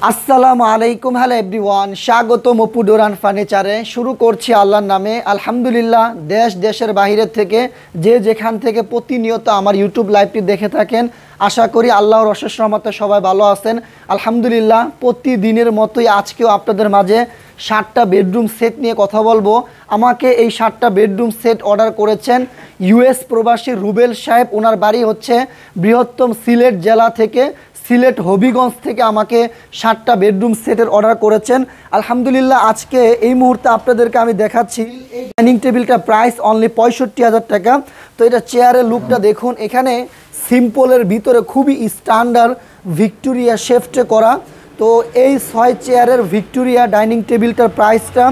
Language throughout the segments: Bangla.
আসসালামু আলাইকুম, হ্যালো এভরিওয়ান, স্বাগতম অপু ডোরান ফার্নিচারে। শুরু করছি আল্লাহর নামে। আলহামদুলিল্লাহ, দেশের বাইরের থেকে যে যেখান থেকে প্রতিনিয়ত আমার ইউটিউব লাইভটি দেখে থাকেন, আশা করি আল্লাহর অশেষ রহমতে সবাই ভালো আছেন। আলহামদুলিল্লাহ, প্রতিদিনের মতোই আজকেও আপনাদের মাঝে 7টা বেডরুম সেট নিয়ে কথা বলবো। আমাকে এই 7টা বেডরুম সেট অর্ডার করেছেন ইউএস প্রবাসী রুবেল সাহেব। ওনার বাড়ি হচ্ছে বৃহত্তম সিলেট জেলা থেকে, সিলেট হবিগঞ্জ থেকে আমাকে 7টা বেডরুম সেটের অর্ডার করেছেন। আলহামদুলিল্লাহ, আজকে এই মুহূর্তে আপনাদেরকে আমি দেখাচ্ছি এই ডাইনিং টেবিলটা প্রাইস অনলি 65,000 টাকা। তো এটা চেয়ারের লুকটা দেখুন, এখানে সিম্পলের ভিতরে খুবই স্ট্যান্ডার্ড ভিক্টোরিয়া শেফটে করা। তো এই 6 চেয়ারের ভিক্টোরিয়া ডাইনিং টেবিলটার প্রাইসটা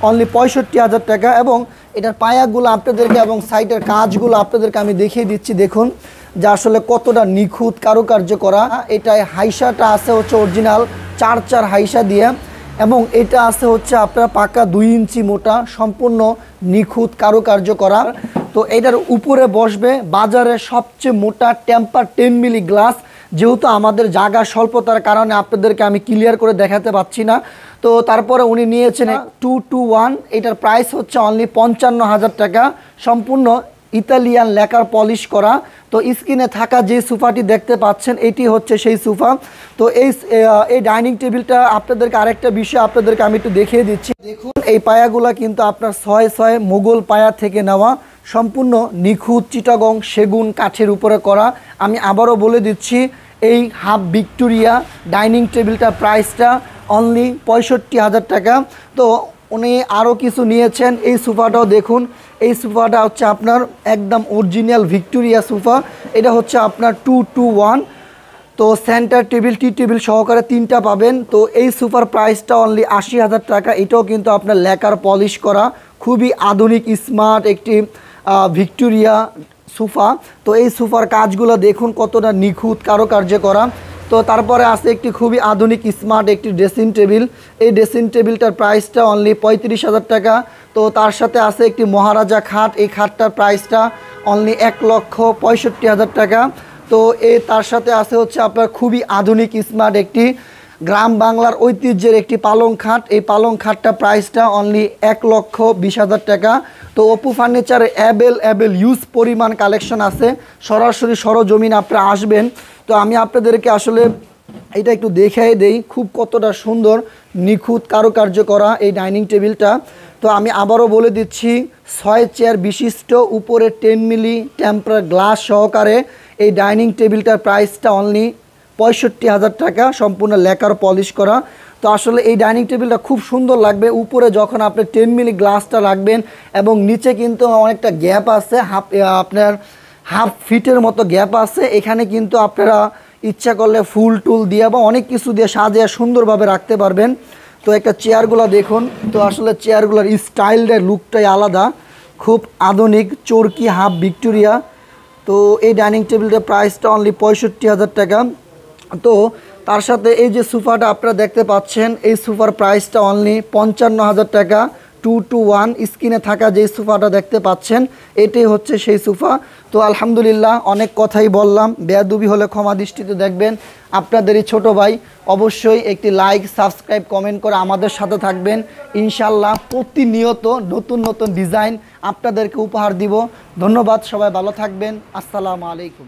অনলি 65,000 টাকা। এবং এটার পায়াগুলো আপনাদেরকে এবং সাইডের কাজগুলো আপনাদেরকে আমি দেখিয়ে দিচ্ছি। দেখুন যে আসলে কতটা নিখুঁত কারুকার্য করা। এটায় হাইসাটা আছে হচ্ছে অরিজিনাল 4 হাইসা দিয়ে, এবং এটা আছে হচ্ছে আপনার পাকা 2 ইঞ্চি মোটা, সম্পূর্ণ নিখুঁত কারুকার্য করা। তো এটার উপরে বসবে বাজারে সবচেয়ে মোটা টেম্পার 10 মিলি গ্লাস। যেহেতু আমাদের জায়গা স্বল্পতার কারণে আপনাদেরকে আমি ক্লিয়ার করে দেখাতে পাচ্ছি না। তো তারপরে উনি নিয়েছেন 221, এটার প্রাইস হচ্ছে অনলি 55,000 টাকা, সম্পূর্ণ ইতালিয়ান লেকার পলিশ করা। তো স্ক্রিনে থাকা যে সোফাটি দেখতে পাচ্ছেন এটি হচ্ছে সেই সোফা। তো এই ডাইনিং টেবিলটা আপনাদেরকে আরেকটা বিষয় আপনাদেরকে আমি একটু দেখিয়ে দিচ্ছি। দেখুন এই পায়াগুলা কিন্তু আপনার 6 মোগল পায়া থেকে নেওয়া, সম্পূর্ণ নিখুঁত চিটাগং সেগুন কাঠের উপরে করা। আমি আবারও বলে দিচ্ছি, এই হাফ ভিক্টোরিয়া ডাইনিং টেবিলটা প্রাইসটা অনলি 65,000 টাকা। তো উনি আরও কিছু নিয়েছেন। এই সোফাটাও দেখুন, এই সোফাটা হচ্ছে আপনার একদম অরিজিনাল ভিক্টোরিয়া সোফা। এটা হচ্ছে আপনার 221। তো সেন্টার টেবিল, টি টেবিল সহকারে 3টা পাবেন। তো এই সোফার প্রাইসটা অনলি 80,000 টাকা। এটাও কিন্তু আপনার লেকার পলিশ করা, খুবই আধুনিক স্মার্ট একটি ভিক্টোরিয়া সোফা। তো এই সোফার কাজগুলো দেখুন কতটা নিখুঁত কারুকার্য করা। তো তারপরে আছে একটি খুবই আধুনিক স্মার্ট একটি ড্রেসিং টেবিল। এই ড্রেসিং টেবিলটার প্রাইসটা অনলি 35,000 টাকা। তো তার সাথে আছে একটি মহারাজা খাট, এই খাটটার প্রাইসটা অনলি 1,65,000 টাকা। তো তার সাথে আছে হচ্ছে আপনার খুবই আধুনিক স্মার্ট একটি গ্রাম বাংলার ঐতিহ্যের একটি পালং খাট। এই পালং খাটটা প্রাইসটা অনলি 1,20,000 টাকা। তো অপু ফার্নিচারে অ্যাভেল ইউজ পরিমাণ কালেকশন আছে, সরাসরি সরজমিন আপনারা আসবেন। তো আমি আপনাদেরকে আসলে এটা একটু দেখাই দেই, খুব কতটা সুন্দর নিখুঁত কারুকার্য করা এই ডাইনিং টেবিলটা। তো আমি আবারও বলে দিচ্ছি, 6 চেয়ার বিশিষ্ট, উপরে 10 মিলি টেম্পার গ্লাস সহকারে এই ডাইনিং টেবিলটার প্রাইসটা অনলি 65,000 টাকা, সম্পূর্ণ লেকার পলিশ করা। তো আসলে এই ডাইনিং টেবিলটা খুব সুন্দর লাগবে। উপরে যখন আপনি 10 মিলি গ্লাসটা রাখবেন, এবং নিচে কিন্তু অনেকটা গ্যাপ আছে, আপনার হাফ ফিটের মতো গ্যাপ আছে। এখানে কিন্তু আপনারা ইচ্ছা করলে ফুল টুল দিয়ে বা অনেক কিছু দিয়ে সাজিয়ে সুন্দরভাবে রাখতে পারবেন। তো একটা চেয়ারগুলো দেখুন, তো আসলে চেয়ারগুলোর স্টাইলটার লুকটাই আলাদা, খুব আধুনিক চরকি হাফ ভিক্টোরিয়া। তো এই ডাইনিং টেবিলটার প্রাইসটা অনলি 65,000 টাকা। তো তার সাথে এই যে সোফাটা আপনারা দেখতে পাচ্ছেন, এই সোফার প্রাইসটা অনলি 55,000 টাকা। 221 স্ক্রিনে থাকা যে সোফাটা দেখতে পাচ্ছেন এটাই হচ্ছে সেই সোফা। তো আলহামদুলিল্লাহ, অনেক কথাই বললাম, বেয়াদবি হলে ক্ষমা দৃষ্টিতে দেখবেন। আপনাদেরই ছোট ভাই, অবশ্যই একটি লাইক, সাবস্ক্রাইব, কমেন্ট করে আমাদের সাথে থাকবেন। ইনশাল্লাহ প্রতিনিয়ত নতুন নতুন ডিজাইন আপনাদেরকে উপহার দিব। ধন্যবাদ, সবাই ভালো থাকবেন। আসসালামু আলাইকুম।